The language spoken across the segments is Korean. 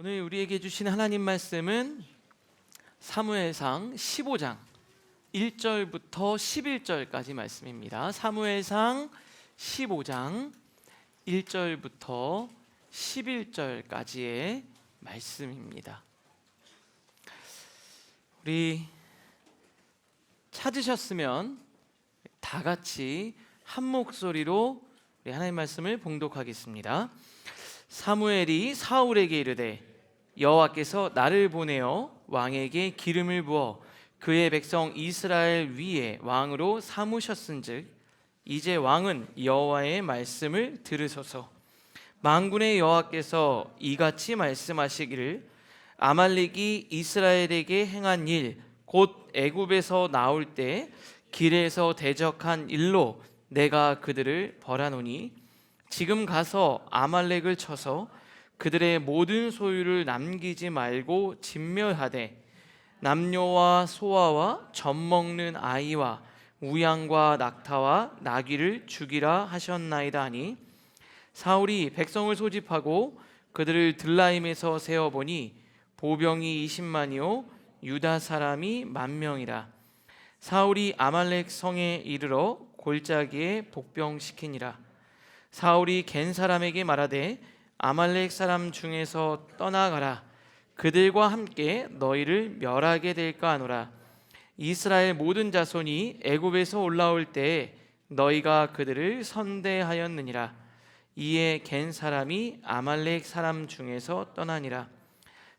오늘 우리에게 주신 하나님 말씀은 사무엘상 15장 1절부터 11절까지 말씀입니다. 사무엘상 15장 1절부터 11절까지의 말씀입니다. 우리 찾으셨으면 다 같이 한 목소리로 우리 하나님 말씀을 봉독하겠습니다. 사무엘이 사울에게 이르되 여호와께서 나를 보내어 왕에게 기름을 부어 그의 백성 이스라엘 위에 왕으로 삼으셨은즉 이제 왕은 여호와의 말씀을 들으소서. 만군의 여호와께서 이같이 말씀하시기를 아말렉이 이스라엘에게 행한 일 곧 애굽에서 나올 때 길에서 대적한 일로 내가 그들을 벌하노니 지금 가서 아말렉을 쳐서 그들의 모든 소유를 남기지 말고 진멸하되 남녀와 소아와 젖먹는 아이와 우양과 낙타와 나귀를 죽이라 하셨나이다 하니 사울이 백성을 소집하고 그들을 들라임에서 세어보니 보병이 20만이요 유다 사람이 10,000명이라. 사울이 아말렉 성에 이르러 골짜기에 복병시키니라. 사울이 겐 사람에게 말하되 아말렉 사람 중에서 떠나가라. 그들과 함께 너희를 멸하게 될까 하노라. 이스라엘 모든 자손이 애굽에서 올라올 때 너희가 그들을 선대하였느니라. 이에 겐 사람이 아말렉 사람 중에서 떠나니라.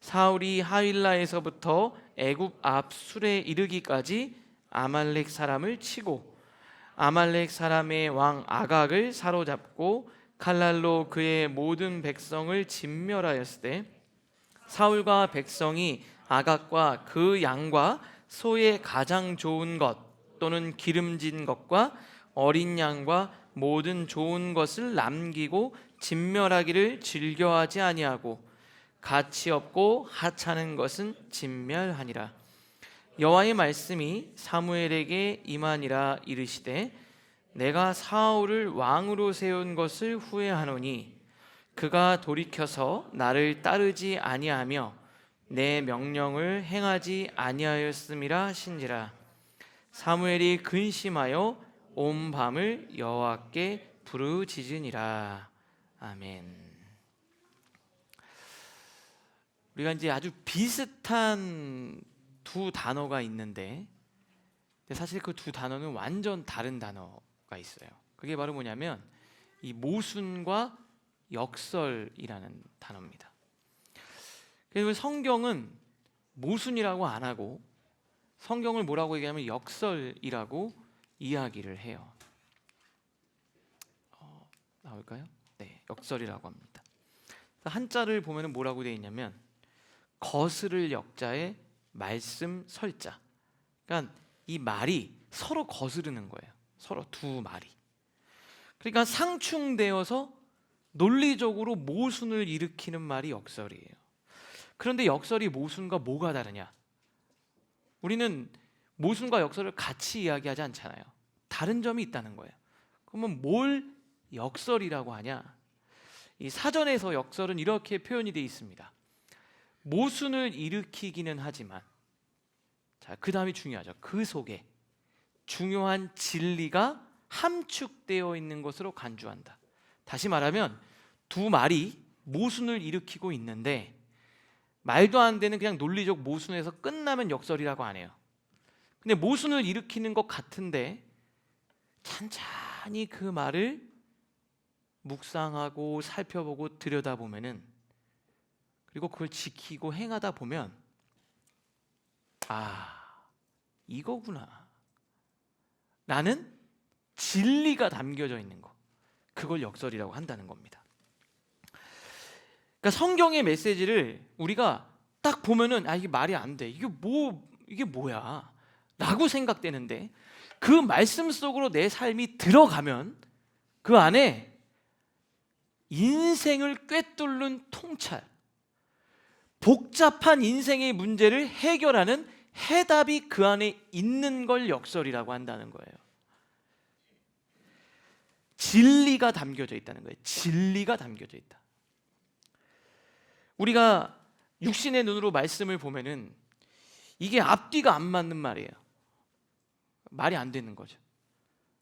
사울이 하윌라에서부터 애굽 앞 술에 이르기까지 아말렉 사람을 치고 아말렉 사람의 왕 아각을 사로잡고 칼날로 그의 모든 백성을 진멸하였을 때 사울과 백성이 아각과 그 양과 소의 가장 좋은 것 또는 기름진 것과 어린 양과 모든 좋은 것을 남기고 진멸하기를 즐겨하지 아니하고 가치 없고 하찮은 것은 진멸하니라. 여호와의 말씀이 사무엘에게 임하니라. 이르시되 내가 사울을 왕으로 세운 것을 후회하노니 그가 돌이켜서 나를 따르지 아니하며 내 명령을 행하지 아니하였음이라 하신지라. 사무엘이 근심하여 온 밤을 여호와께 부르짖으니라. 아멘. 우리가 이제 아주 비슷한 두 단어가 있는데 사실 그 두 단어는 완전 다른 단어가 있어요. 그게 바로 뭐냐면 이 모순과 역설이라는 단어입니다. 그래서 성경은 모순이라고 안 하고 성경을 뭐라고 얘기하면 역설이라고 이야기를 해요. 나올까요? 네, 역설이라고 합니다. 한자를 보면 뭐라고 되어 있냐면 거스를 역자에 말씀 설자. 그러니까 이 말이 서로 거스르는 거예요. 서로 두 말이. 그러니까 상충되어서 논리적으로 모순을 일으키는 말이 역설이에요. 그런데 역설이 모순과 뭐가 다르냐? 우리는 모순과 역설을 같이 이야기하지 않잖아요. 다른 점이 있다는 거예요. 그러면 뭘 역설이라고 하냐? 이 사전에서 역설은 이렇게 표현이 되어 있습니다. 모순을 일으키기는 하지만 자, 그 다음이 중요하죠. 그 속에 중요한 진리가 함축되어 있는 것으로 간주한다. 다시 말하면 두 말이 모순을 일으키고 있는데 말도 안 되는 그냥 논리적 모순에서 끝나면 역설이라고 안 해요. 근데 모순을 일으키는 것 같은데 찬찬히 그 말을 묵상하고 살펴보고 들여다보면은 그리고 그걸 지키고 행하다 보면 이거구나 라는 진리가 담겨져 있는 것, 그걸 역설이라고 한다는 겁니다. 그러니까 성경의 메시지를 우리가 딱 보면은 이게 말이 안 돼, 이게 뭐야 라고 생각되는데 그 말씀 속으로 내 삶이 들어가면 그 안에 인생을 꿰뚫는 통찰, 복잡한 인생의 문제를 해결하는 해답이 그 안에 있는 걸 역설이라고 한다는 거예요. 진리가 담겨져 있다는 거예요. 진리가 담겨져 있다. 우리가 육신의 눈으로 말씀을 보면은 이게 앞뒤가 안 맞는 말이에요. 말이 안 되는 거죠.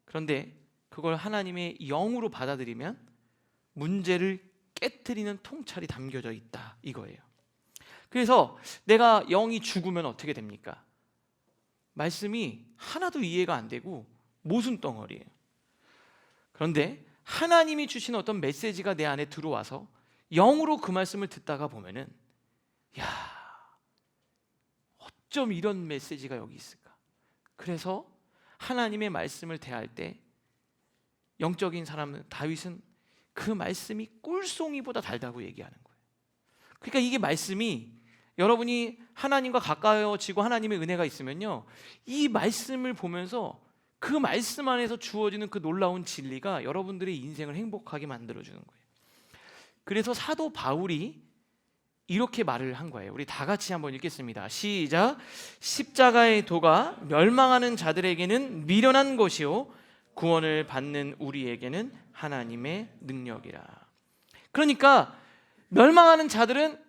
그런데 그걸 하나님의 영으로 받아들이면 문제를 깨트리는 통찰이 담겨져 있다 이거예요. 그래서 내가 영이 죽으면 어떻게 됩니까? 말씀이 하나도 이해가 안 되고 모순덩어리예요. 그런데 하나님이 주신 어떤 메시지가 내 안에 들어와서 영으로 그 말씀을 듣다가 보면은 야, 어쩜 이런 메시지가 여기 있을까? 그래서 하나님의 말씀을 대할 때 영적인 사람 다윗은 그 말씀이 꿀송이보다 달다고 얘기하는 거예요. 그러니까 이게 말씀이 여러분이 하나님과 가까워지고 하나님의 은혜가 있으면요, 이 말씀을 보면서 그 말씀 안에서 주어지는 그 놀라운 진리가 여러분들의 인생을 행복하게 만들어주는 거예요. 그래서 사도 바울이 이렇게 말을 한 거예요. 우리 다 같이 한번 읽겠습니다. 시작. 십자가의 도가 멸망하는 자들에게는 미련한 것이요 구원을 받는 우리에게는 하나님의 능력이라. 그러니까 멸망하는 자들은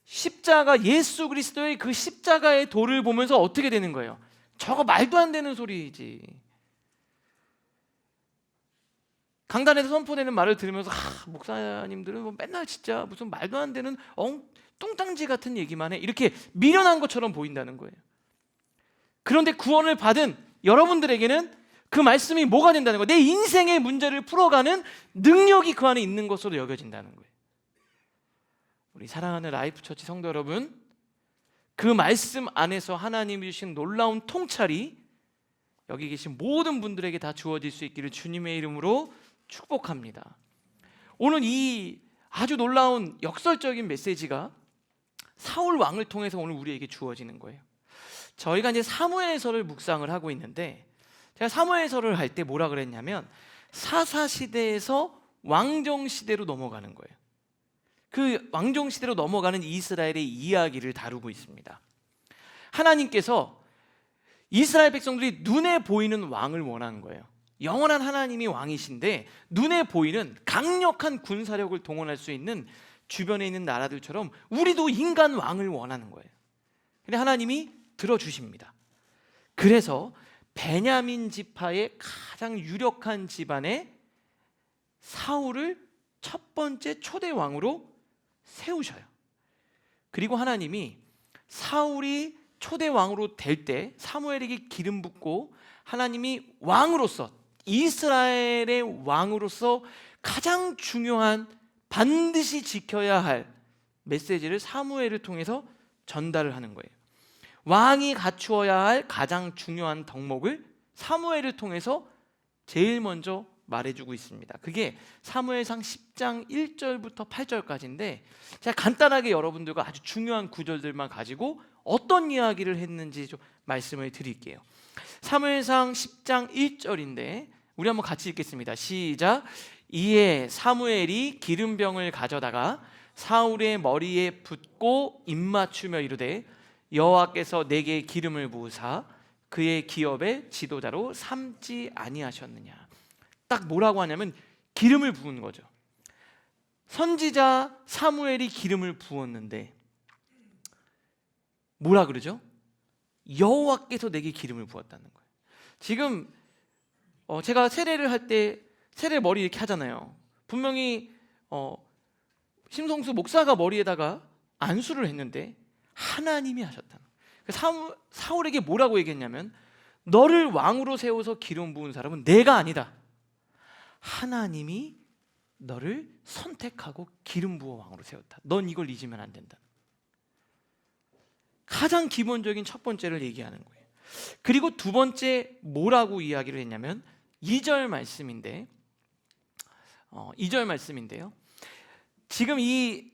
십자가, 예수 그리스도의 그 십자가의 도를 보면서 어떻게 되는 거예요? 저거 말도 안 되는 소리지. 강단에서 선포되는 말을 들으면서 목사님들은 뭐 맨날 진짜 무슨 말도 안 되는 뚱땅지 같은 얘기만 해, 이렇게 미련한 것처럼 보인다는 거예요. 그런데 구원을 받은 여러분들에게는 그 말씀이 뭐가 된다는 거예요? 내 인생의 문제를 풀어가는 능력이 그 안에 있는 것으로 여겨진다는 거예요. 우리 사랑하는 라이프처치 성도 여러분, 그 말씀 안에서 하나님이 주신 놀라운 통찰이 여기 계신 모든 분들에게 다 주어질 수 있기를 주님의 이름으로 축복합니다. 오늘 이 아주 놀라운 역설적인 메시지가 사울 왕을 통해서 오늘 우리에게 주어지는 거예요. 저희가 이제 사무엘서를 묵상을 하고 있는데, 제가 사무엘서를 할 때 뭐라 그랬냐면 사사시대에서 왕정시대로 넘어가는 거예요. 그 왕정시대로 넘어가는 이스라엘의 이야기를 다루고 있습니다. 하나님께서 이스라엘 백성들이 눈에 보이는 왕을 원하는 거예요. 영원한 하나님이 왕이신데 눈에 보이는 강력한 군사력을 동원할 수 있는 주변에 있는 나라들처럼 우리도 인간 왕을 원하는 거예요. 근데 하나님이 들어주십니다. 그래서 베냐민 지파의 가장 유력한 집안에 사울을 첫 번째 초대 왕으로 세우셔요. 그리고 하나님이 사울이 초대 왕으로 될 때 사무엘에게 기름 붓고 하나님이 왕으로서, 이스라엘의 왕으로서 가장 중요한 반드시 지켜야 할 메시지를 사무엘을 통해서 전달을 하는 거예요. 왕이 갖추어야 할 가장 중요한 덕목을 사무엘을 통해서 제일 먼저 말해주고 있습니다. 그게 사무엘상 10장 1절부터 8절까지인데 제가 간단하게 여러분들과 아주 중요한 구절들만 가지고 어떤 이야기를 했는지 좀 말씀을 드릴게요. 사무엘상 10장 1절인데 우리 한번 같이 읽겠습니다. 시작. 이에 사무엘이 기름병을 가져다가 사울의 머리에 붓고 입맞추며 이르되 여호와께서 내게 기름을 부으사 그의 기업의 지도자로 삼지 아니하셨느냐. 딱 뭐라고 하냐면 기름을 부은 거죠. 선지자 사무엘이 기름을 부었는데 뭐라 그러죠? 여호와께서 내게 기름을 부었다는 거예요. 지금 제가 세례를 할 때 세례 머리 이렇게 하잖아요. 분명히 심성수 목사가 머리에다가 안수를 했는데 하나님이 하셨다는 거예요. 사울에게 뭐라고 얘기했냐면 너를 왕으로 세워서 기름 부은 사람은 내가 아니다. 하나님이 너를 선택하고 기름 부어 왕으로 세웠다. 넌 이걸 잊으면 안 된다. 가장 기본적인 첫 번째를 얘기하는 거예요. 그리고 두 번째 뭐라고 이야기를 했냐면 2절 말씀인데 2절 말씀인데요. 지금 이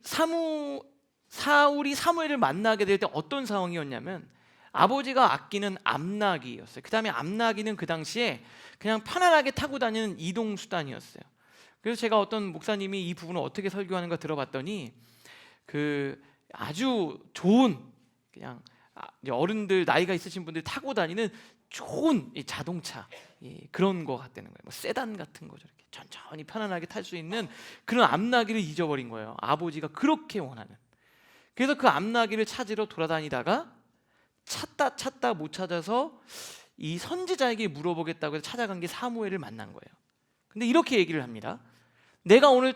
사울이 사무엘을 만나게 될 때 어떤 상황이었냐면 아버지가 아끼는 암나귀였어요. 그 다음에 암나귀는 그 당시에 그냥 편안하게 타고 다니는 이동수단이었어요. 그래서 제가 어떤 목사님이 이 부분을 어떻게 설교하는가 들어봤더니 그 아주 좋은 그냥 어른들 나이가 있으신 분들이 타고 다니는 좋은 자동차 그런 거 같다는 거예요. 뭐 세단 같은 거죠. 이렇게 천천히 편안하게 탈 수 있는 그런 암나귀를 잊어버린 거예요. 아버지가 그렇게 원하는. 그래서 그 암나귀를 찾으러 돌아다니다가 찾다 못 찾아서 이 선지자에게 물어보겠다고 해서 찾아간 게 사무엘을 만난 거예요. 근데 이렇게 얘기를 합니다. 내가 오늘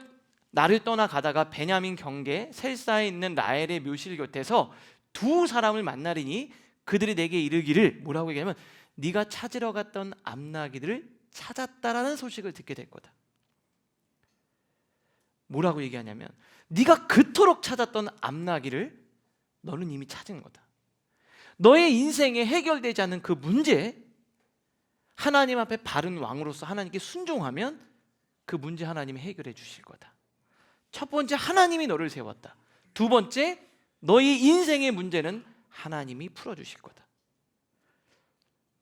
나를 떠나 가다가 베냐민 경계 셀사에 있는 라헬의 묘실 곁에서 두 사람을 만나리니 그들이 내게 이르기를, 뭐라고 얘기하면 네가 찾으러 갔던 암나귀들을 찾았다라는 소식을 듣게 될 거다. 뭐라고 얘기하냐면 네가 그토록 찾았던 암나귀를 너는 이미 찾은 거다. 너의 인생에 해결되지 않는 그 문제, 하나님 앞에 바른 왕으로서 하나님께 순종하면 그 문제 하나님이 해결해 주실 거다. 첫 번째, 하나님이 너를 세웠다. 두 번째, 너의 인생의 문제는 하나님이 풀어주실 거다.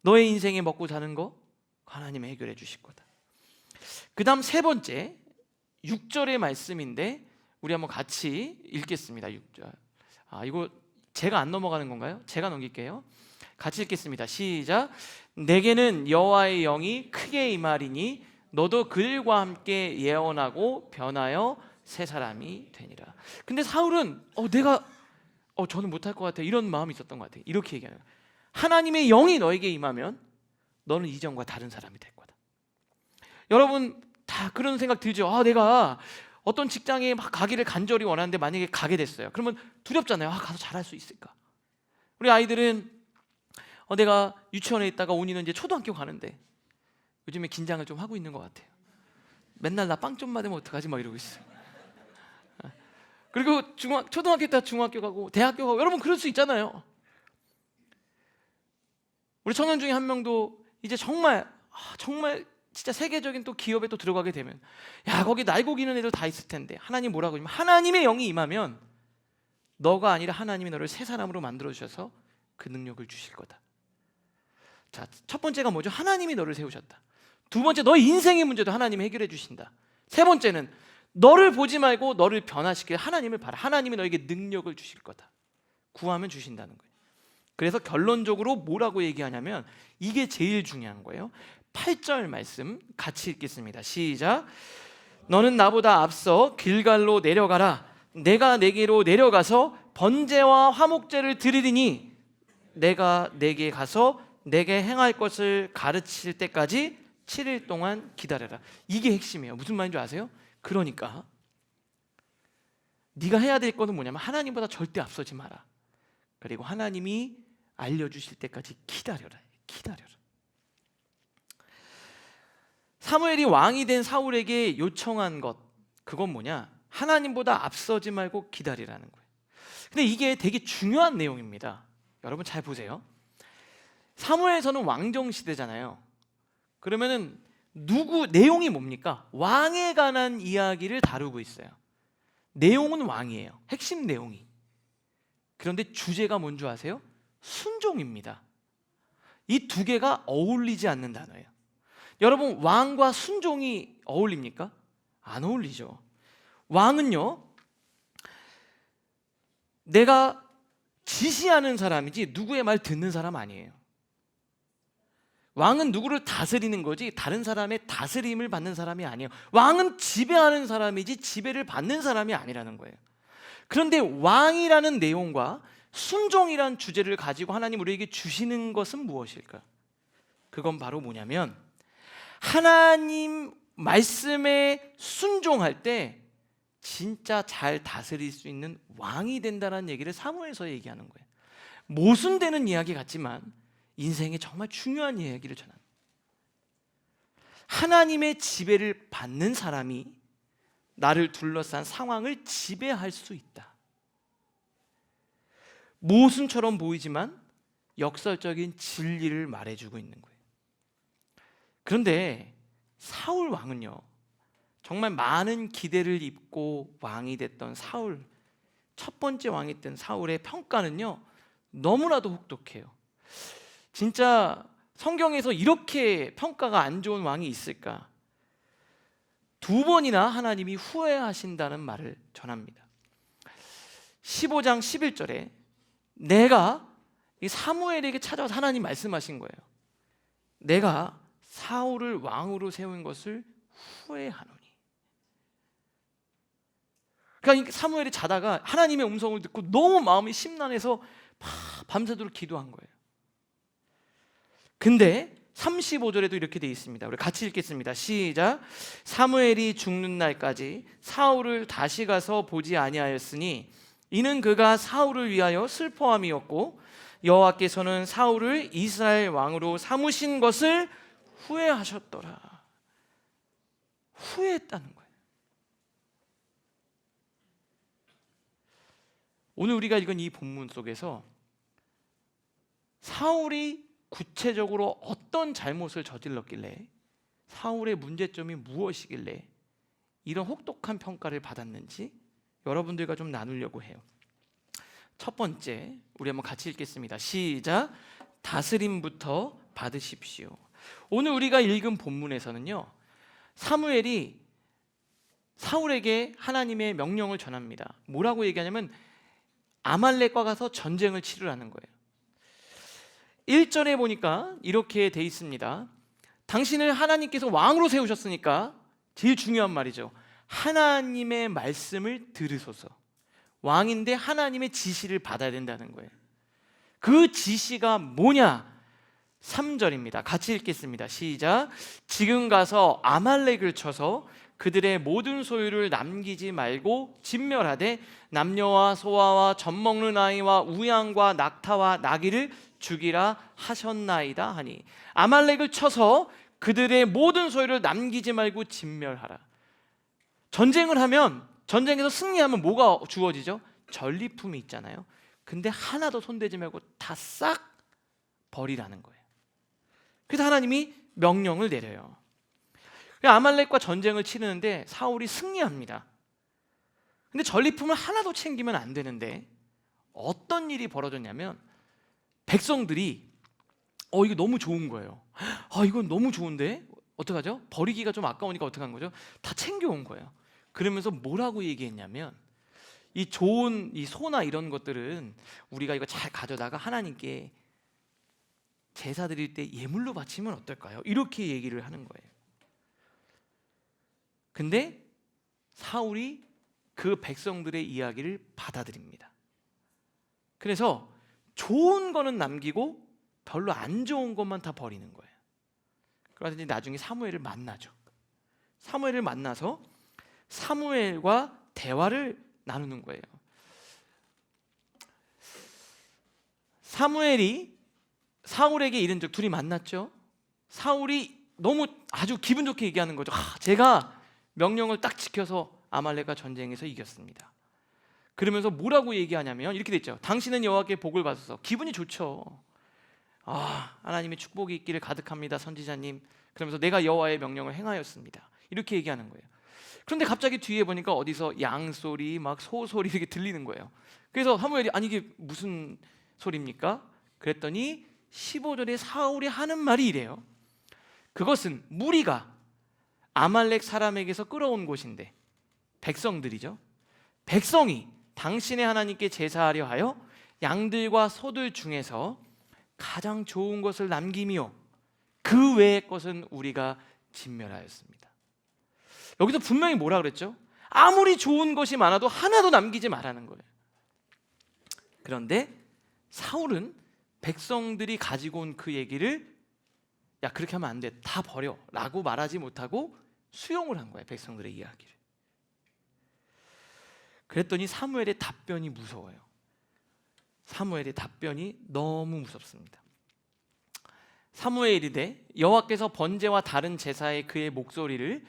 너의 인생에 먹고 사는 거 하나님이 해결해 주실 거다. 그 다음 세 번째, 6절의 말씀인데 우리 한번 같이 읽겠습니다. 6절. 이거 제가 안 넘어가는 건가요? 제가 넘길게요. 같이 읽겠습니다. 시작. 내게는 여호와의 영이 크게 임하리니 너도 그들과 함께 예언하고 변하여 새 사람이 되니라. 근데 사울은 저는 못할 것 같아, 이런 마음이 있었던 것 같아요. 이렇게 얘기하는 거예요. 하나님의 영이 너에게 임하면 너는 이전과 다른 사람이 될 거다. 여러분 다 그런 생각 들죠? 내가 어떤 직장에 막 가기를 간절히 원하는데 만약에 가게 됐어요. 그러면 두렵잖아요. 가서 잘할 수 있을까? 우리 아이들은 내가 유치원에 있다가 온이는 이제 초등학교 가는데 요즘에 긴장을 좀 하고 있는 것 같아요. 맨날 나 빵 좀 맞으면 어떡하지 막 이러고 있어요. 그리고 초등학교 때 중학교 가고 대학교 가고, 여러분 그럴 수 있잖아요. 우리 청년 중에 한 명도 이제 정말 진짜 세계적인 또 기업에 또 들어가게 되면, 거기 날고 기는 애들 다 있을 텐데 하나님 뭐라고 하냐면 하나님의 영이 임하면 너가 아니라 하나님이 너를 새 사람으로 만들어 주셔서 그 능력을 주실 거다. 자, 첫 번째가 뭐죠? 하나님이 너를 세우셨다. 두 번째, 너의 인생의 문제도 하나님이 해결해 주신다. 세 번째는 너를 보지 말고 너를 변화시킬 하나님을 바라. 하나님이 너에게 능력을 주실 거다. 구하면 주신다는 거예요. 그래서 결론적으로 뭐라고 얘기하냐면 이게 제일 중요한 거예요. 8절 말씀 같이 읽겠습니다. 시작. 너는 나보다 앞서 길갈로 내려가라. 내가 내게로 내려가서 번제와 화목제를 드리리니 내가 내게 가서 내게 행할 것을 가르칠 때까지 7일 동안 기다려라. 이게 핵심이에요. 무슨 말인지 아세요? 그러니까 네가 해야 될 거는 뭐냐면 하나님보다 절대 앞서지 마라. 그리고 하나님이 알려주실 때까지 기다려라. 사무엘이 왕이 된 사울에게 요청한 것, 그건 뭐냐? 하나님보다 앞서지 말고 기다리라는 거예요. 근데 이게 되게 중요한 내용입니다. 여러분 잘 보세요. 사무엘서는 왕정 시대잖아요. 그러면은 내용이 뭡니까? 왕에 관한 이야기를 다루고 있어요. 내용은 왕이에요. 핵심 내용이. 그런데 주제가 뭔지 아세요? 순종입니다. 이 두 개가 어울리지 않는 단어예요. 여러분, 왕과 순종이 어울립니까? 안 어울리죠. 왕은요, 내가 지시하는 사람이지 누구의 말 듣는 사람 아니에요. 왕은 누구를 다스리는 거지 다른 사람의 다스림을 받는 사람이 아니에요. 왕은 지배하는 사람이지 지배를 받는 사람이 아니라는 거예요. 그런데 왕이라는 내용과 순종이라는 주제를 가지고 하나님 우리에게 주시는 것은 무엇일까? 그건 바로 뭐냐면 하나님 말씀에 순종할 때 진짜 잘 다스릴 수 있는 왕이 된다는 얘기를 사무엘서에 얘기하는 거예요. 모순되는 이야기 같지만 인생에 정말 중요한 이야기를 전합니다. 하나님의 지배를 받는 사람이 나를 둘러싼 상황을 지배할 수 있다. 모순처럼 보이지만 역설적인 진리를 말해주고 있는 거예요. 그런데 사울 왕은요, 정말 많은 기대를 입고 왕이 됐던 사울, 첫 번째 왕이 된 사울의 평가는요 너무나도 혹독해요. 진짜 성경에서 이렇게 평가가 안 좋은 왕이 있을까? 2번이나 하나님이 후회하신다는 말을 전합니다. 15장 11절에 내가 이 사무엘에게 찾아와서 하나님 말씀하신 거예요. 내가 사울을 왕으로 세운 것을 후회하노니. 그러니까 사무엘이 자다가 하나님의 음성을 듣고 너무 마음이 심란해서 밤새도록 기도한 거예요. 근데 35절에도 이렇게 돼 있습니다. 우리 같이 읽겠습니다. 시작. 사무엘이 죽는 날까지 사울을 다시 가서 보지 아니하였으니 이는 그가 사울을 위하여 슬퍼함이었고 여호와께서는 사울을 이스라엘 왕으로 삼으신 것을 후회하셨더라. 후회했다는 거예요. 오늘 우리가 읽은 이 본문 속에서 사울이 구체적으로 어떤 잘못을 저질렀길래, 사울의 문제점이 무엇이길래 이런 혹독한 평가를 받았는지 여러분들과 좀 나누려고 해요. 첫 번째, 우리 한번 같이 읽겠습니다. 시작. 다스림부터 받으십시오. 오늘 우리가 읽은 본문에서는요, 사무엘이 사울에게 하나님의 명령을 전합니다. 뭐라고 얘기하냐면 아말렉과 가서 전쟁을 치르라는 거예요. 1절에 보니까 이렇게 돼 있습니다. 당신을 하나님께서 왕으로 세우셨으니까 제일 중요한 말이죠. 하나님의 말씀을 들으소서. 왕인데 하나님의 지시를 받아야 된다는 거예요. 그 지시가 뭐냐? 3절입니다. 같이 읽겠습니다. 시작. 지금 가서 아말렉을 쳐서 그들의 모든 소유를 남기지 말고 진멸하되 남녀와 소아와 젖먹는 아이와 우양과 낙타와 나귀를 죽이라 하셨나이다 하니, 아말렉을 쳐서 그들의 모든 소유를 남기지 말고 진멸하라. 전쟁을 하면, 전쟁에서 승리하면 뭐가 주어지죠? 전리품이 있잖아요. 근데 하나도 손대지 말고 다 싹 버리라는 거예요. 그래서 하나님이 명령을 내려요. 아말렉과 전쟁을 치르는데 사울이 승리합니다. 근데 전리품을 하나도 챙기면 안 되는데 어떤 일이 벌어졌냐면, 백성들이 이거 너무 좋은 거예요. 이건 너무 좋은데 어떡하죠? 버리기가 좀 아까우니까 어떡한 거죠? 다 챙겨온 거예요. 그러면서 뭐라고 얘기했냐면, 이 좋은 이 소나 이런 것들은 우리가 이거 잘 가져다가 하나님께 제사 드릴 때 예물로 바치면 어떨까요? 이렇게 얘기를 하는 거예요. 근데 사울이 그 백성들의 이야기를 받아들입니다. 그래서 좋은 거는 남기고 별로 안 좋은 것만 다 버리는 거예요. 그러더니 나중에 사무엘을 만나죠. 사무엘을 만나서 사무엘과 대화를 나누는 거예요. 사무엘이 사울에게 이른 적, 둘이 만났죠. 사울이 너무 아주 기분 좋게 얘기하는 거죠. 제가 명령을 딱 지켜서 아말렉과 전쟁에서 이겼습니다. 그러면서 뭐라고 얘기하냐면 이렇게 됐죠. 당신은 여호와께 복을 받아서. 기분이 좋죠. 하나님의 축복이 있기를 가득합니다, 선지자님. 그러면서 내가 여호와의 명령을 행하였습니다. 이렇게 얘기하는 거예요. 그런데 갑자기 뒤에 보니까 어디서 양소리, 막 소소리 이렇게 들리는 거예요. 그래서 사무엘이 아니 이게 무슨 소리입니까? 그랬더니 15절에 사울이 하는 말이 이래요. 그것은 무리가 아말렉 사람에게서 끌어온 곳인데, 백성들이죠. 백성이 당신의 하나님께 제사하려 하여 양들과 소들 중에서 가장 좋은 것을 남기며 그 외의 것은 우리가 진멸하였습니다. 여기서 분명히 뭐라 그랬죠? 아무리 좋은 것이 많아도 하나도 남기지 말라는 거예요. 그런데 사울은 백성들이 가지고 온 그 얘기를 야 그렇게 하면 안 돼, 다 버려 라고 말하지 못하고 수용을 한 거예요, 백성들의 이야기를. 그랬더니 사무엘의 답변이 무서워요. 사무엘의 답변이 너무 무섭습니다. 사무엘이 이르되 여호와께서 번제와 다른 제사에 그의 목소리를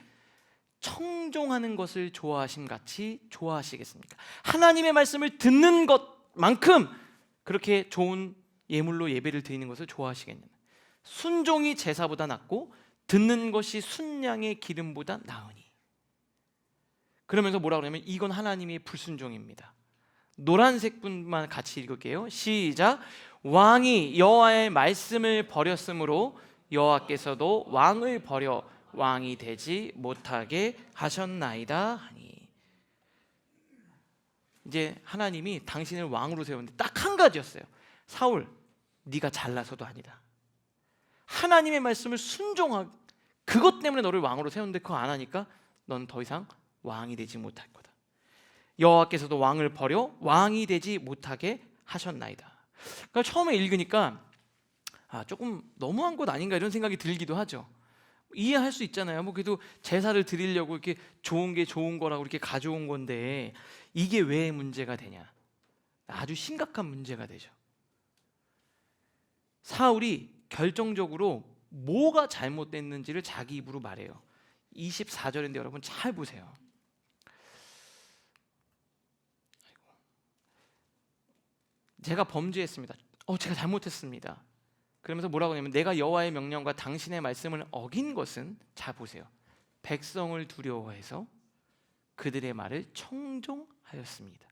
청종하는 것을 좋아하심 같이 좋아하시겠습니까? 하나님의 말씀을 듣는 것만큼 그렇게 좋은 예물로 예배를 드리는 것을 좋아하시겠느냐? 순종이 제사보다 낫고 듣는 것이 순양의 기름보다 나으니. 그러면서 뭐라 그러냐면 이건 하나님의 불순종입니다. 노란색 분만 같이 읽을게요. 시작. 왕이 여호와의 말씀을 버렸으므로 여호와께서도 왕을 버려 왕이 되지 못하게 하셨나이다 하니. 이제 하나님이 당신을 왕으로 세웠는데 딱 한 가지였어요. 사울, 네가 잘나서도 아니다. 하나님의 말씀을 순종하고 그것 때문에 너를 왕으로 세웠는데 그거 안 하니까 넌 더 이상 왕이 되지 못할 거다. 여호와께서도 왕을 버려 왕이 되지 못하게 하셨나이다. 그러니까 처음에 읽으니까 조금 너무한 것 아닌가 이런 생각이 들기도 하죠. 이해할 수 있잖아요. 뭐 그래도 제사를 드리려고 이렇게 좋은 게 좋은 거라고 이렇게 가져온 건데 이게 왜 문제가 되냐? 아주 심각한 문제가 되죠. 사울이 결정적으로 뭐가 잘못됐는지를 자기 입으로 말해요. 24절인데 여러분 잘 보세요. 제가 범죄했습니다. 제가 잘못했습니다. 그러면서 뭐라고 하냐면 내가 여호와의 명령과 당신의 말씀을 어긴 것은, 잘 보세요, 백성을 두려워해서 그들의 말을 청종하였습니다.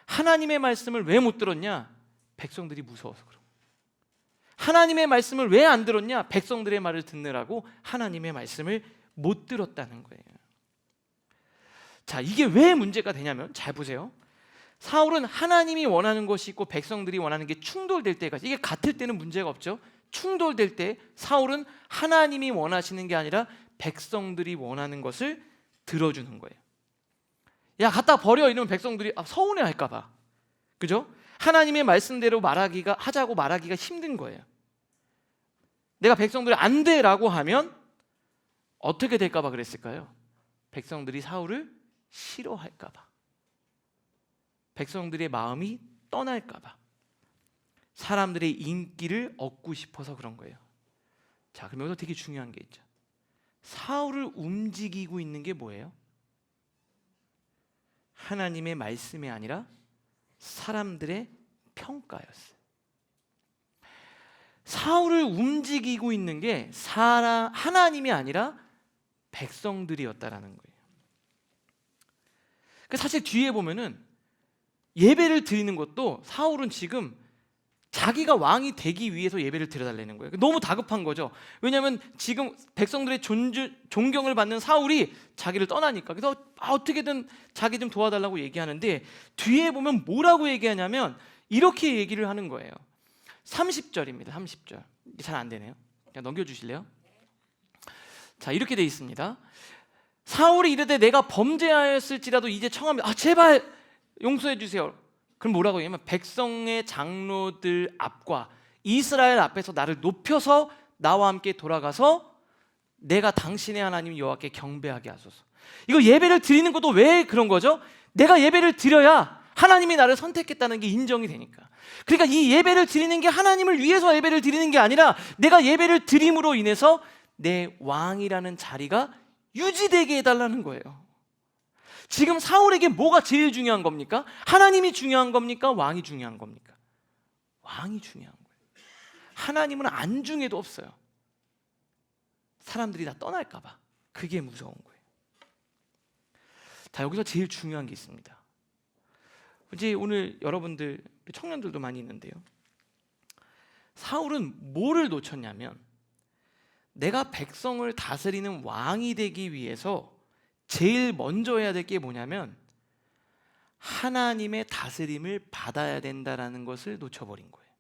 하나님의 말씀을 왜 못 들었냐? 백성들이 무서워서 그런 거예요. 하나님의 말씀을 왜 안 들었냐? 백성들의 말을 듣느라고 하나님의 말씀을 못 들었다는 거예요. 자, 이게 왜 문제가 되냐면 잘 보세요. 사울은 하나님이 원하는 것이 있고 백성들이 원하는 게 충돌될 때가, 이게 같을 때는 문제가 없죠. 충돌될 때 사울은 하나님이 원하시는 게 아니라 백성들이 원하는 것을 들어주는 거예요. 야, 갖다 버려 이러면 백성들이 서운해 할까 봐. 그죠? 하나님의 말씀대로 하자고 말하기가 힘든 거예요. 내가 백성들이 안 돼라고 하면 어떻게 될까 봐 그랬을까요? 백성들이 사울을 싫어할까 봐. 백성들의 마음이 떠날까 봐. 사람들의 인기를 얻고 싶어서 그런 거예요. 자, 그럼 여기서 되게 중요한 게 있죠. 사울을 움직이고 있는 게 뭐예요? 하나님의 말씀이 아니라 사람들의 평가였어요. 사울을 움직이고 있는 게 하나님이 아니라 백성들이었다라는 거예요. 사실 뒤에 보면은 예배를 드리는 것도 사울은 지금 자기가 왕이 되기 위해서 예배를 드려달라는 거예요. 너무 다급한 거죠. 왜냐하면 지금 백성들의 존경을 받는 사울이 자기를 떠나니까. 그래서 어떻게든 자기 좀 도와달라고 얘기하는데 뒤에 보면 뭐라고 얘기하냐면 이렇게 얘기를 하는 거예요. 30절입니다. 30절. 잘 안 되네요. 그냥 넘겨주실래요? 자, 이렇게 돼 있습니다. 사울이 이르되 내가 범죄하였을지라도 이제 청하면 제발 용서해 주세요. 그럼 뭐라고 얘기하면 백성의 장로들 앞과 이스라엘 앞에서 나를 높여서 나와 함께 돌아가서 내가 당신의 하나님 여호와께 경배하게 하소서. 이거 예배를 드리는 것도 왜 그런 거죠? 내가 예배를 드려야 하나님이 나를 선택했다는 게 인정이 되니까. 그러니까 이 예배를 드리는 게 하나님을 위해서 예배를 드리는 게 아니라 내가 예배를 드림으로 인해서 내 왕이라는 자리가 유지되게 해달라는 거예요. 지금 사울에게 뭐가 제일 중요한 겁니까? 하나님이 중요한 겁니까? 왕이 중요한 겁니까? 왕이 중요한 거예요. 하나님은 안중에도 없어요. 사람들이 다 떠날까 봐. 그게 무서운 거예요. 자, 여기서 제일 중요한 게 있습니다. 이제 오늘 여러분들 청년들도 많이 있는데요. 사울은 뭐를 놓쳤냐면 내가 백성을 다스리는 왕이 되기 위해서 제일 먼저 해야 될 게 뭐냐면 하나님의 다스림을 받아야 된다라는 것을 놓쳐버린 거예요.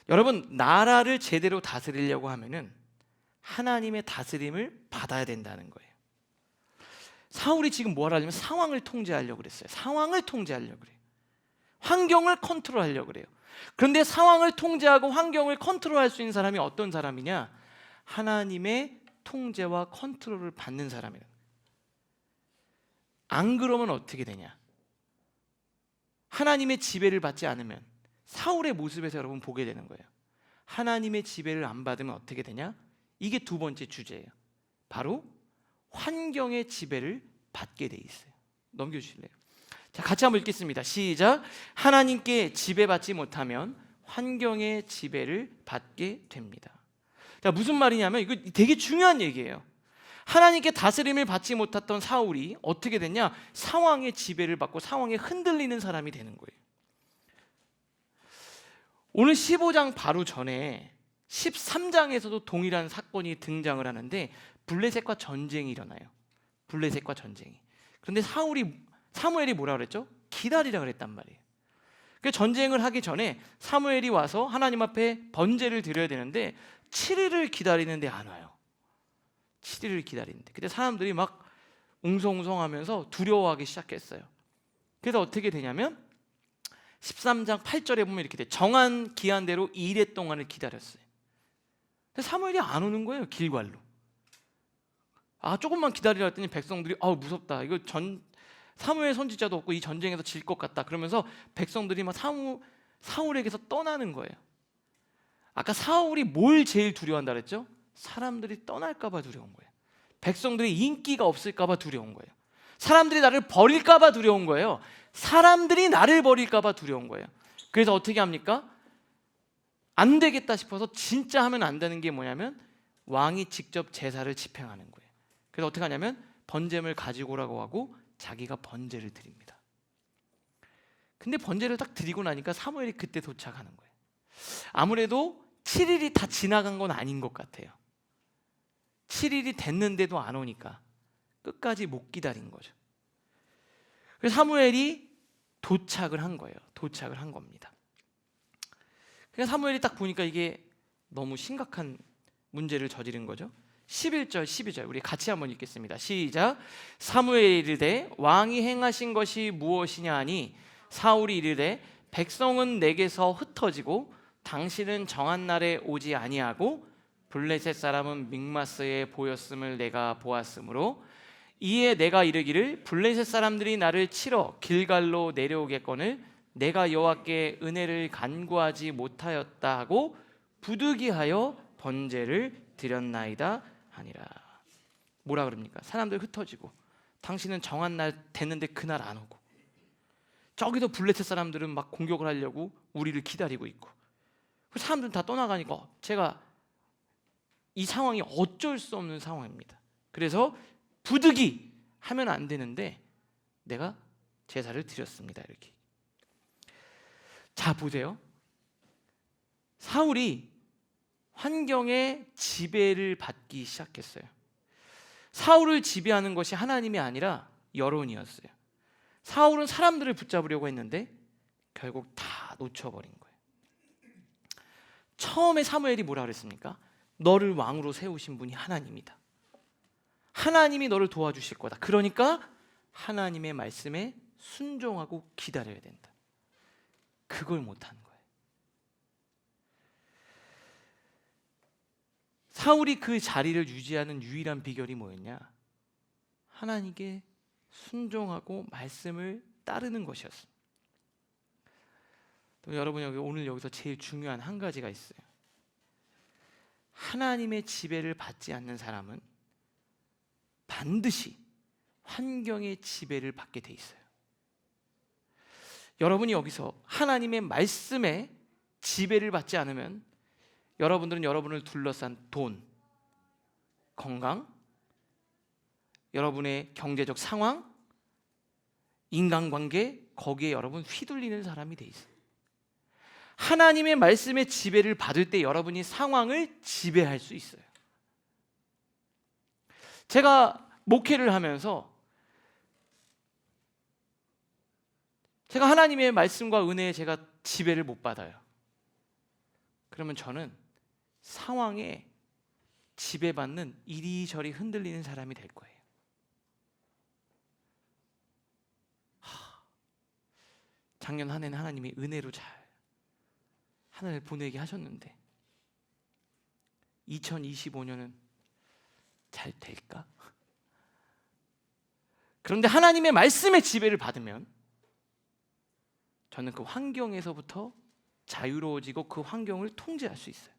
여러분, 나라를 제대로 다스리려고 하면은 하나님의 다스림을 받아야 된다는 거예요. 사울이 지금 뭐 하려면 상황을 통제하려고 그랬어요. 상황을 통제하려고 그래요. 환경을 컨트롤하려고 그래요. 그런데 상황을 통제하고 환경을 컨트롤할 수 있는 사람이 어떤 사람이냐? 하나님의 통제와 컨트롤을 받는 사람이에요. 안 그러면 어떻게 되냐? 하나님의 지배를 받지 않으면 사울의 모습에서 여러분 보게 되는 거예요. 하나님의 지배를 안 받으면 어떻게 되냐? 이게 두 번째 주제예요. 바로 환경의 지배를 받게 돼 있어요. 넘겨주실래요? 자, 같이 한번 읽겠습니다. 시작. 하나님께 지배받지 못하면 환경의 지배를 받게 됩니다. 자, 무슨 말이냐면 이거 되게 중요한 얘기예요. 하나님께 다스림을 받지 못했던 사울이 어떻게 됐냐? 상황의 지배를 받고 상황에 흔들리는 사람이 되는 거예요. 오늘 15장 바로 전에 13장에서도 동일한 사건이 등장을 하는데 블레셋과 전쟁이 일어나요. 블레셋과 전쟁이. 그런데 사무엘이 뭐라 그랬죠? 기다리라 그랬단 말이에요. 그 전쟁을 하기 전에 사무엘이 와서 하나님 앞에 번제를 드려야 되는데 7일을 기다리는데 안 와요. 7일을 기다리는데. 근데 사람들이 막 웅성웅성하면서 두려워하기 시작했어요. 그래서 어떻게 되냐면 13장 8절에 보면 이렇게 돼. 정한 기한대로 이레 동안을 기다렸어요. 근데 사무엘이 안 오는 거예요. 길갈로. 조금만 기다리라 했더니 백성들이 무섭다. 이거 사무엘 선지자도 없고 이 전쟁에서 질 것 같다. 그러면서 백성들이 막 사울에게서 떠나는 거예요. 아까 사울이 뭘 제일 두려워한다 그랬죠? 사람들이 떠날까 봐 두려운 거예요. 백성들이 인기가 없을까 봐 두려운 거예요. 사람들이 나를 버릴까 봐 두려운 거예요. 사람들이 나를 버릴까 봐 두려운 거예요. 그래서 어떻게 합니까? 안 되겠다 싶어서 진짜 하면 안 되는 게 뭐냐면 왕이 직접 제사를 집행하는 거예요. 그래서 어떻게 하냐면 번제물 가지고 오라고 하고 자기가 번제를 드립니다. 근데 번제를 딱 드리고 나니까 사무엘이 그때 도착하는 거예요. 아무래도 7일이 다 지나간 건 아닌 것 같아요. 7일이 됐는데도 안 오니까 끝까지 못 기다린 거죠. 그래서 사무엘이 도착을 한 거예요. 도착을 한 겁니다. 그래서 사무엘이 딱 보니까 이게 너무 심각한 문제를 저지른 거죠. 11절 12절 우리 같이 한번 읽겠습니다. 시작. 사무엘이 이르되 왕이 행하신 것이 무엇이냐 하니 사울이 이르되 백성은 내게서 흩어지고 당신은 정한 날에 오지 아니하고 블레셋 사람은 믹마스에 보였음을 내가 보았으므로 이에 내가 이르기를 블레셋 사람들이 나를 치러 길갈로 내려오겠거늘 내가 여호와께 은혜를 간구하지 못하였다 하고 부득이하여 번제를 드렸나이다 하니라. 뭐라 그럽니까? 사람들 흩어지고 당신은 정한 날 됐는데 그날 안 오고 저기도 블레셋 사람들은 막 공격을 하려고 우리를 기다리고 있고 사람들은 다 떠나가니까 제가 이 상황이 어쩔 수 없는 상황입니다. 그래서 부득이 하면 안 되는데 내가 제사를 드렸습니다. 이렇게. 자 보세요. 사울이 환경의 지배를 받기 시작했어요. 사울을 지배하는 것이 하나님이 아니라 여론이었어요. 사울은 사람들을 붙잡으려고 했는데 결국 다 놓쳐버린 거예요. 처음에 사무엘이 뭐라 그랬습니까? 너를 왕으로 세우신 분이 하나님이다. 하나님이 너를 도와주실 거다. 그러니까 하나님의 말씀에 순종하고 기다려야 된다. 그걸 못하는 거예요. 사울이 그 자리를 유지하는 유일한 비결이 뭐였냐? 하나님께 순종하고 말씀을 따르는 것이었어요. 또 여러분 오늘 여기서 제일 중요한 한 가지가 있어요. 하나님의 지배를 받지 않는 사람은 반드시 환경의 지배를 받게 돼 있어요. 여러분이 여기서 하나님의 말씀에 지배를 받지 않으면 여러분들은 여러분을 둘러싼 돈, 건강, 여러분의 경제적 상황, 인간관계 거기에 여러분 휘둘리는 사람이 돼 있어요. 하나님의 말씀의 지배를 받을 때 여러분이 상황을 지배할 수 있어요. 제가 목회를 하면서 제가 하나님의 말씀과 은혜에 제가 지배를 못 받아요. 그러면 저는 상황에 지배받는 이리저리 흔들리는 사람이 될 거예요. 작년 한 해는 하나님이 은혜로 잘 하늘을 보내게 하셨는데 2025년은 잘 될까? 그런데 하나님의 말씀의 지배를 받으면 저는 그 환경에서부터 자유로워지고 그 환경을 통제할 수 있어요.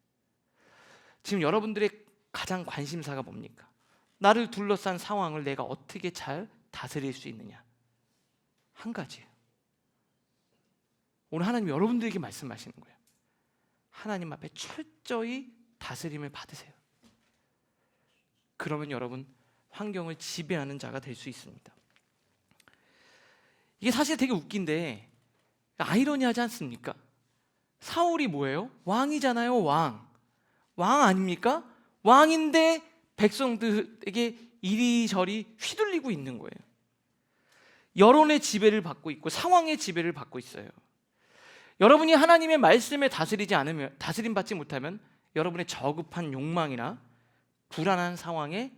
지금 여러분들의 가장 관심사가 뭡니까? 나를 둘러싼 상황을 내가 어떻게 잘 다스릴 수 있느냐? 한 가지예요. 오늘 하나님 여러분들에게 말씀하시는 거예요. 하나님 앞에 철저히 다스림을 받으세요. 그러면 여러분 환경을 지배하는 자가 될 수 있습니다. 이게 사실 되게 웃긴데 아이러니하지 않습니까? 사울이 뭐예요? 왕이잖아요. 왕 아닙니까? 왕인데 백성들에게 이리저리 휘둘리고 있는 거예요. 여론의 지배를 받고 있고 상황의 지배를 받고 있어요. 여러분이 하나님의 말씀에 다스림 받지 못하면 여러분의 저급한 욕망이나 불안한 상황에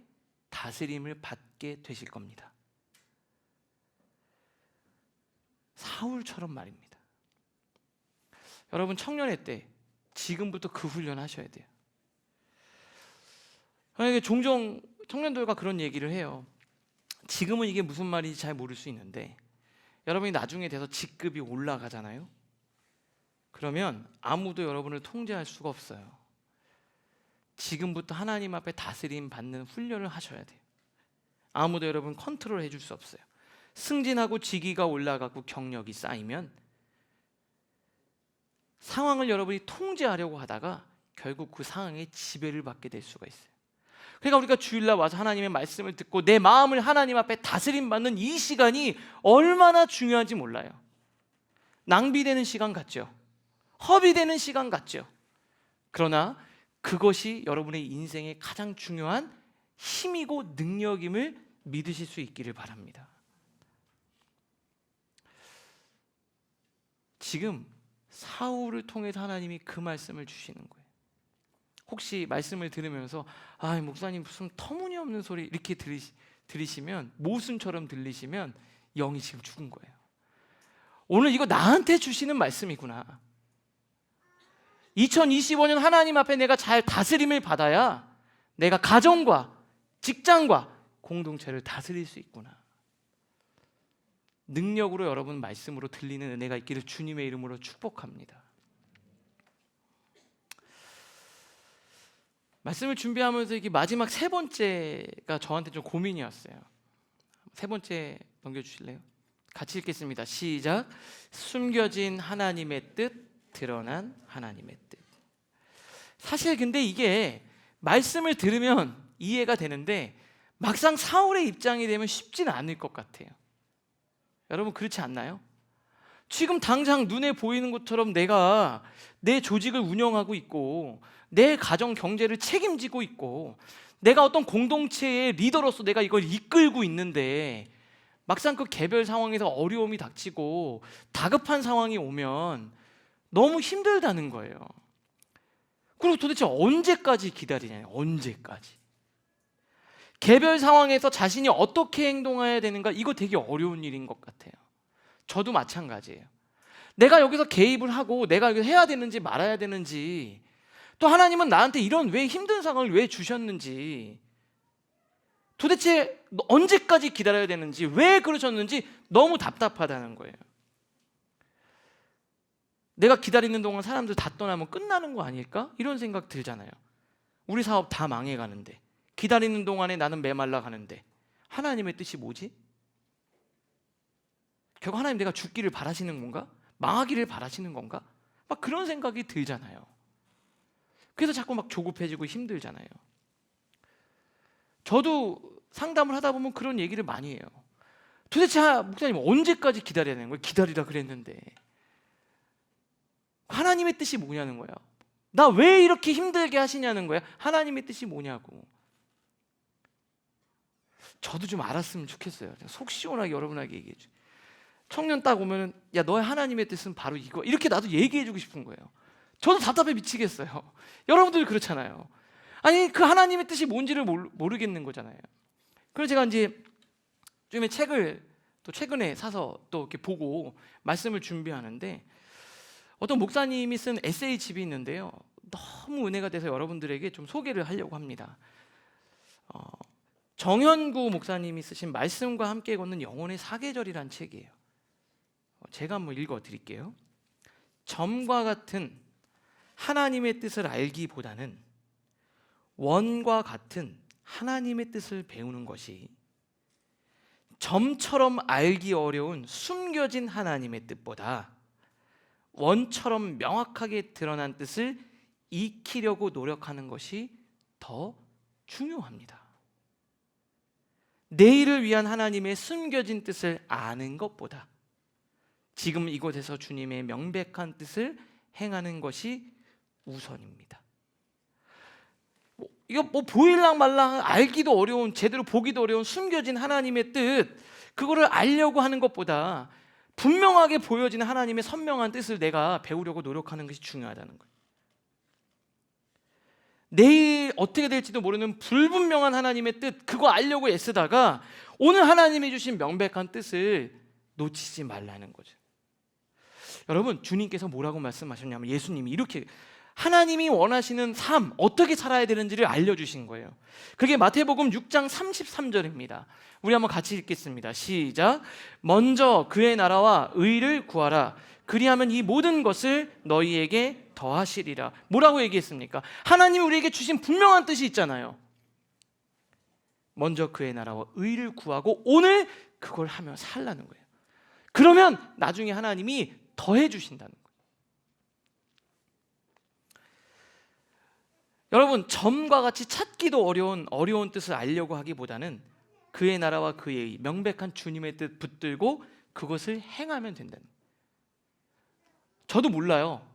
다스림을 받게 되실 겁니다. 사울처럼 말입니다. 여러분 청년회 때 지금부터 그 훈련 하셔야 돼요. 그러니까 종종 청년들과 그런 얘기를 해요. 지금은 이게 무슨 말인지 잘 모를 수 있는데 여러분이 나중에 돼서 직급이 올라가잖아요. 그러면 아무도 여러분을 통제할 수가 없어요. 지금부터 하나님 앞에 다스림 받는 훈련을 하셔야 돼요. 아무도 여러분 컨트롤 해줄 수 없어요. 승진하고 직위가 올라가고 경력이 쌓이면 상황을 여러분이 통제하려고 하다가 결국 그 상황에 지배를 받게 될 수가 있어요. 그러니까 우리가 주일날 와서 하나님의 말씀을 듣고 내 마음을 하나님 앞에 다스림 받는 이 시간이 얼마나 중요한지 몰라요. 낭비되는 시간 같죠. 허비되는 시간 같죠. 그러나 그것이 여러분의 인생의 가장 중요한 힘이고 능력임을 믿으실 수 있기를 바랍니다. 지금 사울을 통해서 하나님이 그 말씀을 주시는 거예요. 혹시 말씀을 들으면서 목사님 무슨 터무니없는 소리 이렇게 들으시면 모순처럼 들리시면 영이 지금 죽은 거예요. 오늘 이거 나한테 주시는 말씀이구나. 2025년 하나님 앞에 내가 잘 다스림을 받아야 내가 가정과 직장과 공동체를 다스릴 수 있구나. 능력으로 여러분 말씀으로 들리는 은혜가 있기를 주님의 이름으로 축복합니다. 말씀을 준비하면서 이게 마지막 세 번째가 저한테 좀 고민이었어요. 세 번째 넘겨주실래요? 같이 읽겠습니다. 시작. 숨겨진 하나님의 뜻, 드러난 하나님의 뜻. 사실 근데 이게 말씀을 들으면 이해가 되는데 막상 사울의 입장이 되면 쉽지는 않을 것 같아요. 여러분 그렇지 않나요? 지금 당장 눈에 보이는 것처럼 내가 내 조직을 운영하고 있고 내 가정 경제를 책임지고 있고 내가 어떤 공동체의 리더로서 내가 이걸 이끌고 있는데 막상 그 개별 상황에서 어려움이 닥치고 다급한 상황이 오면 너무 힘들다는 거예요. 그리고 도대체 언제까지 기다리냐? 언제까지? 개별 상황에서 자신이 어떻게 행동해야 되는가 이거 되게 어려운 일인 것 같아요. 저도 마찬가지예요. 내가 여기서 개입을 하고 내가 여기서 해야 되는지 말아야 되는지 또 하나님은 나한테 이런 왜 힘든 상황을 왜 주셨는지 도대체 언제까지 기다려야 되는지 왜 그러셨는지 너무 답답하다는 거예요. 내가 기다리는 동안 사람들 다 떠나면 끝나는 거 아닐까? 이런 생각 들잖아요. 우리 사업 다 망해가는데 기다리는 동안에 나는 메말라 가는데 하나님의 뜻이 뭐지? 결국 하나님 내가 죽기를 바라시는 건가? 망하기를 바라시는 건가? 막 그런 생각이 들잖아요. 그래서 자꾸 막 조급해지고 힘들잖아요. 저도 상담을 하다 보면 그런 얘기를 많이 해요. 도대체 목사님 언제까지 기다려야 되는 거예요? 기다리라 그랬는데 하나님의 뜻이 뭐냐는 거야. 나 왜 이렇게 힘들게 하시냐는 거야. 하나님의 뜻이 뭐냐고. 저도 좀 알았으면 좋겠어요. 속 시원하게 여러분에게 얘기해 줘. 청년 딱 오면은 야 너의 하나님의 뜻은 바로 이거 이렇게 나도 얘기해주고 싶은 거예요. 저도 답답해 미치겠어요. 여러분들 그렇잖아요. 아니 그 하나님의 뜻이 뭔지를 모르겠는 거잖아요. 그래서 제가 이제 요즘에 책을 또 최근에 사서 또 이렇게 보고 말씀을 준비하는데 어떤 목사님이 쓴 에세이 집이 있는데요. 너무 은혜가 돼서 여러분들에게 좀 소개를 하려고 합니다. 정현구 목사님이 쓰신 말씀과 함께 걷는 영혼의 사계절이란 책이에요. 제가 한번 읽어드릴게요. 점과 같은 하나님의 뜻을 알기보다는 원과 같은 하나님의 뜻을 배우는 것이 점처럼 알기 어려운 숨겨진 하나님의 뜻보다 원처럼 명확하게 드러난 뜻을 익히려고 노력하는 것이 더 중요합니다. 내일을 위한 하나님의 숨겨진 뜻을 아는 것보다 지금 이곳에서 주님의 명백한 뜻을 행하는 것이 우선입니다. 이거 보일랑 말랑 알기도 어려운 제대로 보기도 어려운 숨겨진 하나님의 뜻 그거를 알려고 하는 것보다 분명하게 보여지는 하나님의 선명한 뜻을 내가 배우려고 노력하는 것이 중요하다는 거예요. 내일 어떻게 될지도 모르는 불분명한 하나님의 뜻 그거 알려고 애쓰다가 오늘 하나님이 주신 명백한 뜻을 놓치지 말라는 거죠. 여러분, 주님께서 뭐라고 말씀하셨냐면 예수님이 이렇게 하나님이 원하시는 삶, 어떻게 살아야 되는지를 알려주신 거예요. 그게 마태복음 6장 33절입니다. 우리 한번 같이 읽겠습니다. 시작. 먼저 그의 나라와 의를 구하라. 그리하면 이 모든 것을 너희에게 더하시리라. 뭐라고 얘기했습니까? 하나님이 우리에게 주신 분명한 뜻이 있잖아요. 먼저 그의 나라와 의를 구하고 오늘 그걸 하며 살라는 거예요. 그러면 나중에 하나님이 더해 주신다는 거예요. 여러분, 점과 같이 찾기도 어려운 뜻을 알려고 하기보다는 그의 나라와 그의 의, 명백한 주님의 뜻 붙들고 그것을 행하면 된다는 거예요. 저도 몰라요.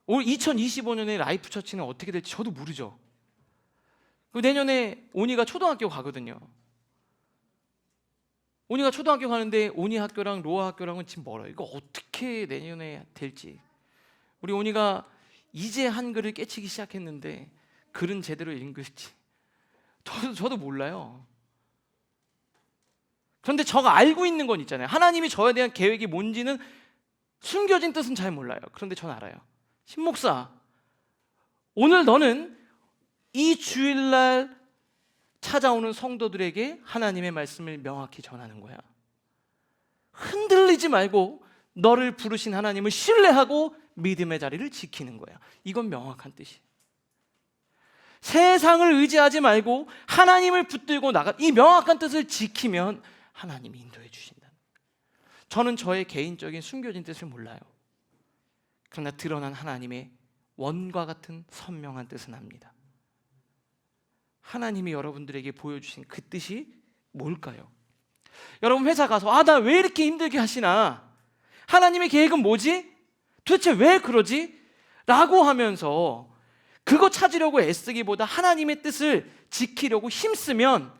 올 2025년에 라이프 처치는 어떻게 될지 저도 모르죠. 내년에 오니가 초등학교 가거든요. 오니가 초등학교 가는데 오니 학교랑 로아 학교랑은 지금 멀어요. 이거 어떻게 내년에 될지. 우리 오니가 이제 한글을 깨치기 시작했는데 글은 제대로 읽을지 저도 몰라요. 그런데 저가 알고 있는 건 있잖아요. 하나님이 저에 대한 계획이 뭔지는 숨겨진 뜻은 잘 몰라요. 그런데 전 알아요. 신목사, 오늘 너는 이 주일날 찾아오는 성도들에게 하나님의 말씀을 명확히 전하는 거야. 흔들리지 말고 너를 부르신 하나님을 신뢰하고 믿음의 자리를 지키는 거야. 이건 명확한 뜻이에요. 세상을 의지하지 말고 하나님을 붙들고 나가, 이 명확한 뜻을 지키면 하나님이 인도해 주신다. 저는 저의 개인적인 숨겨진 뜻을 몰라요. 그러나 드러난 하나님의 원과 같은 선명한 뜻은 압니다. 하나님이 여러분들에게 보여주신 그 뜻이 뭘까요? 여러분, 회사 가서 나 왜 이렇게 힘들게 하시나? 하나님의 계획은 뭐지? 도대체 왜 그러지? 라고 하면서 그거 찾으려고 애쓰기보다 하나님의 뜻을 지키려고 힘쓰면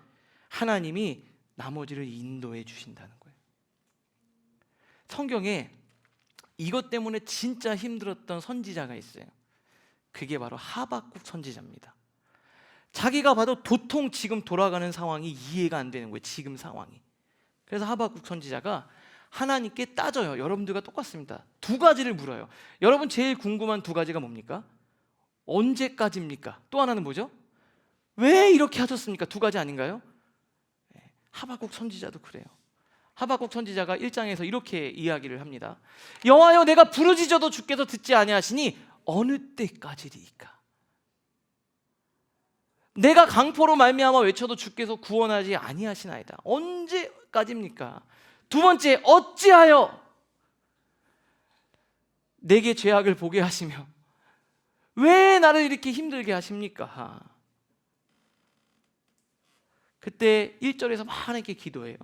하나님이 나머지를 인도해 주신다는 거예요. 성경에 이것 때문에 진짜 힘들었던 선지자가 있어요. 그게 바로 하박국 선지자입니다. 자기가 봐도 도통 지금 돌아가는 상황이 이해가 안 되는 거예요. 지금 상황이. 그래서 하박국 선지자가 하나님께 따져요. 여러분들과 똑같습니다. 두 가지를 물어요. 여러분 제일 궁금한 두 가지가 뭡니까? 언제까지입니까? 또 하나는 뭐죠? 왜 이렇게 하셨습니까? 두 가지 아닌가요? 하박국 선지자도 그래요. 하박국 선지자가 1장에서 이렇게 이야기를 합니다. 여호와여, 내가 부르짖어도 주께서 듣지 아니하시니 어느 때까지리이까? 내가 강포로 말미암아 외쳐도 주께서 구원하지 아니하시나이다. 언제까지입니까? 두 번째, 어찌하여 내게 죄악을 보게 하시며 왜 나를 이렇게 힘들게 하십니까? 그때 1절에서 막 하나님께 기도해요.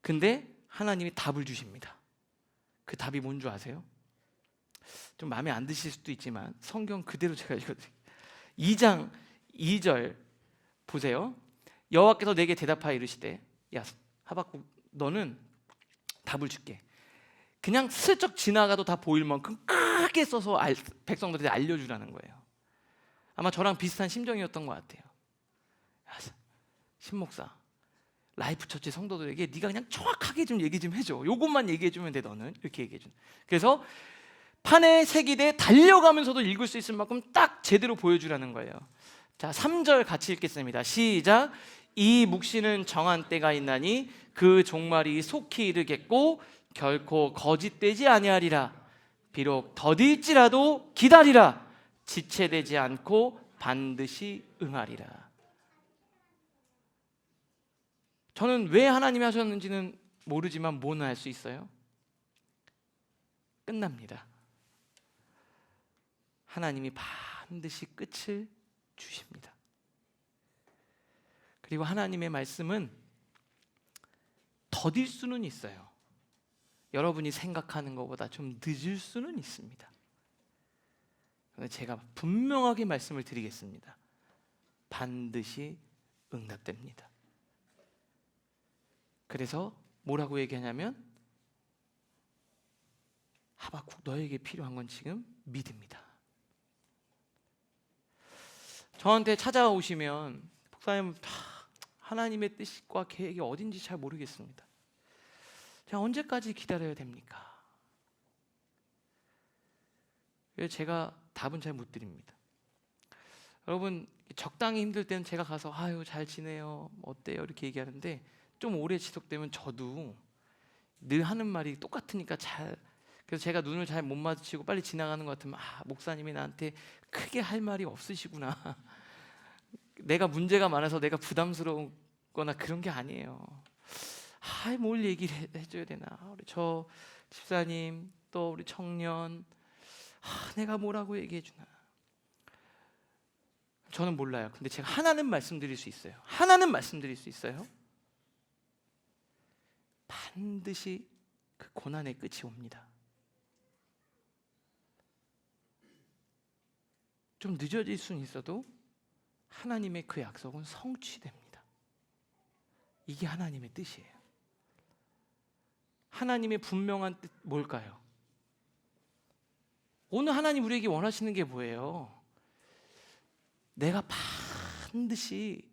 근데 하나님이 답을 주십니다. 그 답이 뭔 줄 아세요? 좀 마음에 안 드실 수도 있지만 성경 그대로 제가 읽어드릴게요. 2장 2절 보세요. 여호와께서 내게 대답하여 이르시되, 야 하박국, 너는 답을 줄게. 그냥 슬쩍 지나가도 다 보일 만큼 크게 써서 백성들한테 알려주라는 거예요. 아마 저랑 비슷한 심정이었던 것 같아요. 신목사, 라이프 처치 성도들에게 네가 그냥 정확하게 좀 얘기 좀 해줘. 요것만 얘기해주면 돼, 너는. 이렇게 얘기해준. 그래서 판에 새기되 달려가면서도 읽을 수 있을 만큼 딱 제대로 보여주라는 거예요. 자, 3절 같이 읽겠습니다. 시작. 이 묵시는 정한 때가 있나니 그 종말이 속히 이르겠고 결코 거짓되지 아니하리라. 비록 더딜지라도 기다리라. 지체되지 않고 반드시 응하리라. 저는 왜 하나님이 하셨는지는 모르지만 뭐는 알 수 있어요? 끝납니다. 하나님이 반드시 끝을 주십니다. 그리고 하나님의 말씀은 더딜 수는 있어요. 여러분이 생각하는 것보다 좀 늦을 수는 있습니다. 그런데 제가 분명하게 말씀을 드리겠습니다. 반드시 응답됩니다. 그래서 뭐라고 얘기하냐면, 하박국, 너에게 필요한 건 지금 믿음이다. 저한테 찾아오시면, 목사님, 하나님의 뜻과 계획이 어딘지 잘 모르겠습니다. 제가 언제까지 기다려야 됩니까? 그래서 제가 답은 잘 못 드립니다. 여러분 적당히 힘들 때는 제가 가서 아유 잘 지내요, 어때요 이렇게 얘기하는데 좀 오래 지속되면 저도 늘 하는 말이 똑같으니까 그래서 제가 눈을 잘 못 마주치고 빨리 지나가는 것 같으면 목사님이 나한테 크게 할 말이 없으시구나. 내가 문제가 많아서 내가 부담스러운 거나 그런 게 아니에요. 뭘 얘기를 해줘야 되나, 우리 저 집사님 또 우리 청년 내가 뭐라고 얘기해 주나. 저는 몰라요. 근데 제가 하나는 말씀드릴 수 있어요. 반드시 그 고난의 끝이 옵니다. 좀 늦어질 수는 있어도 하나님의 그 약속은 성취됩니다. 이게 하나님의 뜻이에요. 하나님의 분명한 뜻 뭘까요? 오늘 하나님 우리에게 원하시는 게 뭐예요? 내가 반드시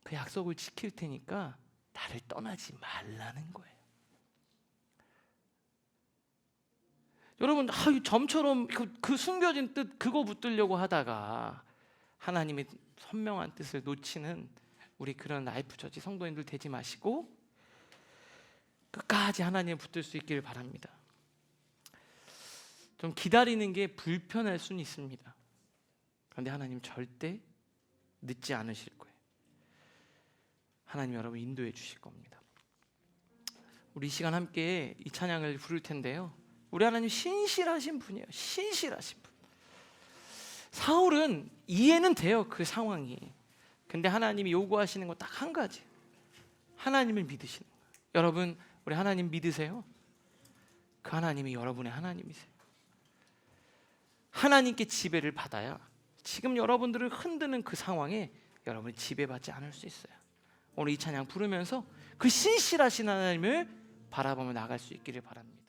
그 약속을 지킬 테니까 나를 떠나지 말라는 거예요. 여러분 점처럼 그 숨겨진 뜻 그거 붙들려고 하다가 하나님의 선명한 뜻을 놓치는 우리 그런 라이프처치 성도님들 되지 마시고 끝까지 하나님을 붙들 수 있기를 바랍니다. 좀 기다리는 게 불편할 수는 있습니다. 그런데 하나님 절대 늦지 않으실 거예요. 하나님 여러분 인도해 주실 겁니다. 우리 이 시간 함께 이 찬양을 부를 텐데요, 우리 하나님 신실하신 분이에요. 신실하신 분. 사울은 이해는 돼요, 그 상황이. 근데 하나님이 요구하시는 거 딱 한 가지, 하나님을 믿으시는 거예요. 여러분 우리 하나님 믿으세요? 그 하나님이 여러분의 하나님이세요. 하나님께 지배를 받아야 지금 여러분들을 흔드는 그 상황에 여러분이 지배받지 않을 수 있어요. 오늘 이 찬양 부르면서 그 신실하신 하나님을 바라보며 나갈 수 있기를 바랍니다.